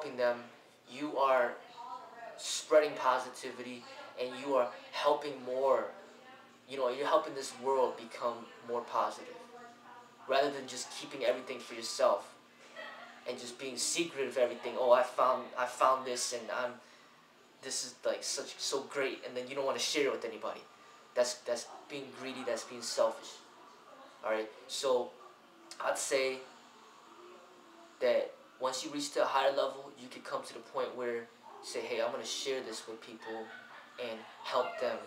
helping them, you are spreading positivity, and you are helping more. You're helping this world become more positive, rather than just keeping everything for yourself and just being secret of everything. Oh, I found this, and this is like so great, and then you don't want to share it with anybody. That's being greedy. That's being selfish. All right. So I'd say that once you reach to a higher level, you can come to the point where you say, hey, I'm gonna share this with people and help them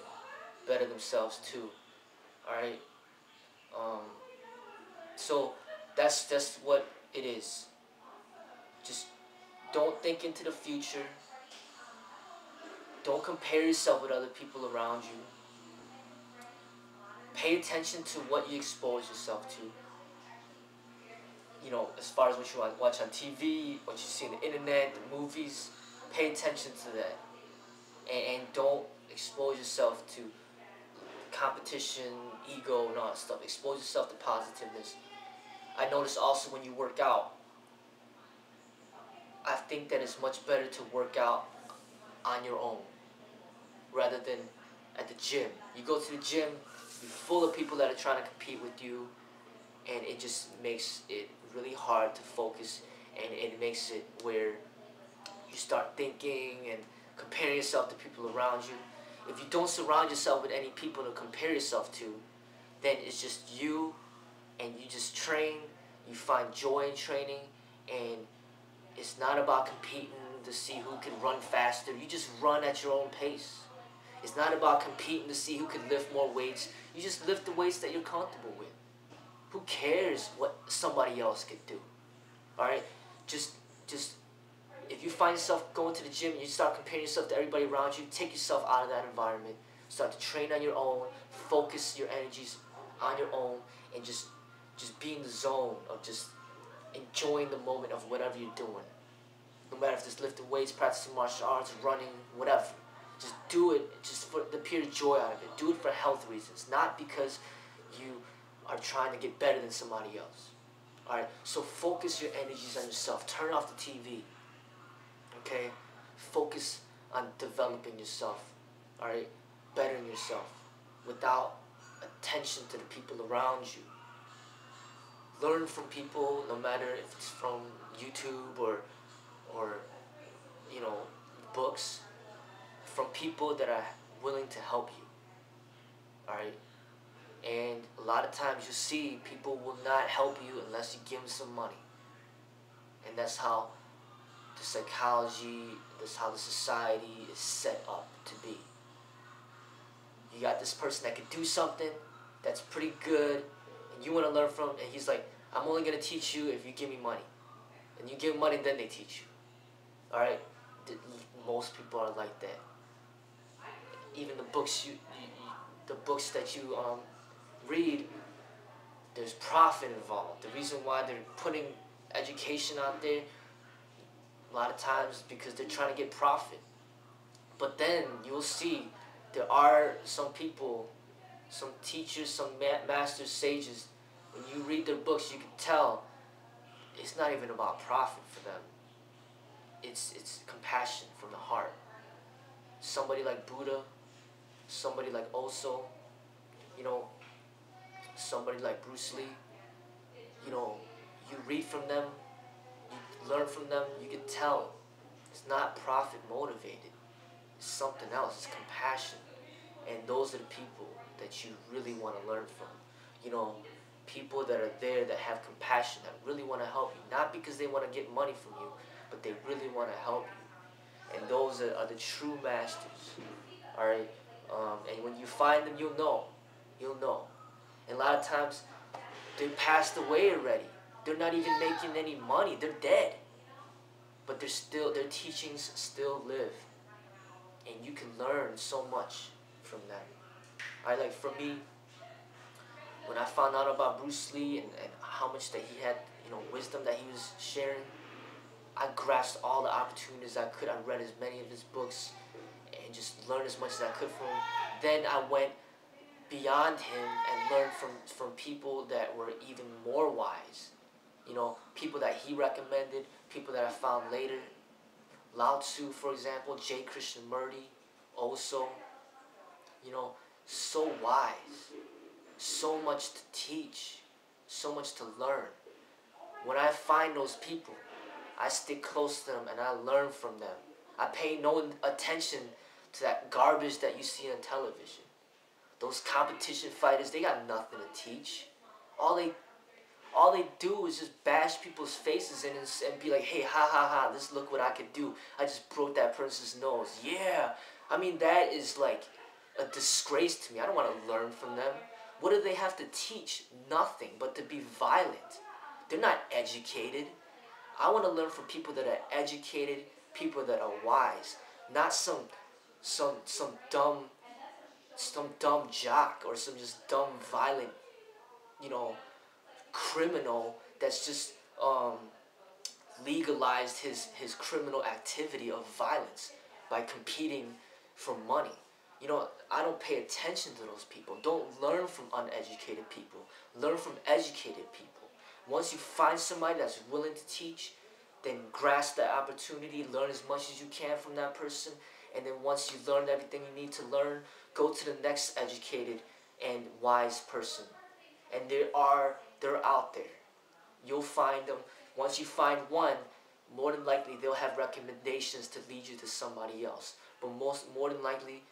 better themselves too. All right. Um, so that's what it is. Just don't think into the future. Don't compare yourself with other people around you. Pay attention to what you expose yourself to. As far as what you watch on TV, what you see on the internet, the movies, pay attention to that. And don't expose yourself to competition, ego, and all that stuff. Expose yourself to positiveness. I notice also when you work out, I think that it's much better to work out on your own rather than at the gym. You go to the gym, you're full of people that are trying to compete with you, and it just makes it really hard to focus, and it makes it where you start thinking and comparing yourself to people around you. If you don't surround yourself with any people to compare yourself to, then it's just you, and you just train, you find joy in training, and it's not about competing to see who can run faster. You just run at your own pace. It's not about competing to see who can lift more weights. You just lift the weights that you're comfortable with. Who cares what somebody else could do? Alright? Just if you find yourself going to the gym and you start comparing yourself to everybody around you, take yourself out of that environment. Start to train on your own. Focus your energies on your own, and just be in the zone of just enjoying the moment of whatever you're doing. No matter if it's lifting weights, practicing martial arts, running, whatever. Just do it just for the pure joy out of it. Do it for health reasons, not because you are trying to get better than somebody else. Alright, so focus your energies on yourself. Turn off the TV. Okay? Focus on developing yourself. Alright? Bettering yourself without attention to the people around you. Learn from people, no matter if it's from YouTube or books, from people that are willing to help you. Alright? And a lot of times you see people will not help you unless you give them some money. And that's how the psychology, that's how the society is set up to be. You got this person that can do something that's pretty good, and you want to learn from, and he's like, I'm only going to teach you if you give me money. And you give them money, then they teach you. Alright? Most people are like that. Even the books the books that you read, there's profit involved. The reason why they're putting education out there, a lot of times, because they're trying to get profit. But then you'll see there are some people, some teachers, some masters, sages, when you read their books, you can tell it's not even about profit for them. It's compassion from the heart. Somebody like Buddha, somebody like Oso, somebody like Bruce Lee, you read from them, you learn from them, you can tell it's not profit motivated. It's something else. It's compassion. And those are the people that you really want to learn from. People that are there that have compassion, that really want to help you. Not because they want to get money from you, but they really want to help you. And those are the true masters. Alright? And when you find them, you'll know. You'll know. And a lot of times, they passed away already. They're not even making any money. They're dead. But their teachings still live. And you can learn so much from them. Like for me, when I found out about Bruce Lee and how much that he had, wisdom that he was sharing, I grasped all the opportunities I could. I read as many of his books and just learned as much as I could from him. Then I went beyond him and learned from people that were even more wise. People that he recommended, people that I found later. Lao Tzu, for example, J. Krishnamurti, also, you know, so wise, so much to teach, so much to learn. When I find those people, I stick close to them and I learn from them. I pay no attention to that garbage that you see on television. Those competition fighters, they got nothing to teach. All they do is just bash people's faces in and be like, hey, ha ha ha, this look what I could do. I just broke that person's nose. Yeah. I mean, that is like a disgrace to me. I don't want to learn from them. What do they have to teach? Nothing but to be violent. They're not educated. I want to learn from people that are educated, people that are wise, not some dumb jock or some just dumb violent, you know, criminal that's just legalized his criminal activity of violence by competing for money. You know, I don't pay attention to those people. Don't learn from uneducated people. Learn from educated people. Once you find somebody that's willing to teach, then grasp that opportunity, learn as much as you can from that person, and then once you learn everything you need to learn, go to the next educated and wise person. And they're out there. You'll find them. Once you find one, more than likely they'll have recommendations to lead you to somebody else. But more than likely,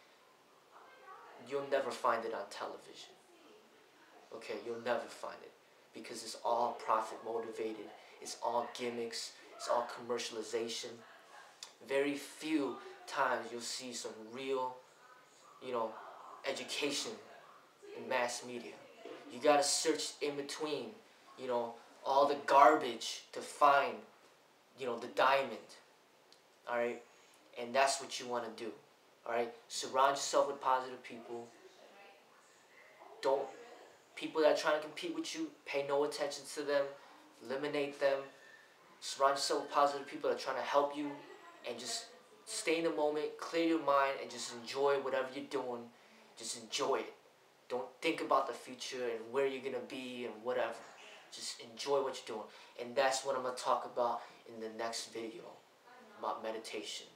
you'll never find it on television. Okay, you'll never find it. Because it's all profit motivated. It's all gimmicks. It's all commercialization. Very few times you'll see some real, you know, education in mass media. You gotta search in between, you know, all the garbage to find, you know, the diamond. Alright? And that's what you want to do. Alright? Surround yourself with positive people. People that are trying to compete with you, pay no attention to them. Eliminate them. Surround yourself with positive people that are trying to help you. And just stay in the moment, clear your mind, and just enjoy whatever you're doing. Just enjoy it. Don't think about the future and where you're going to be and whatever. Just enjoy what you're doing. And that's what I'm going to talk about in the next video, about meditation.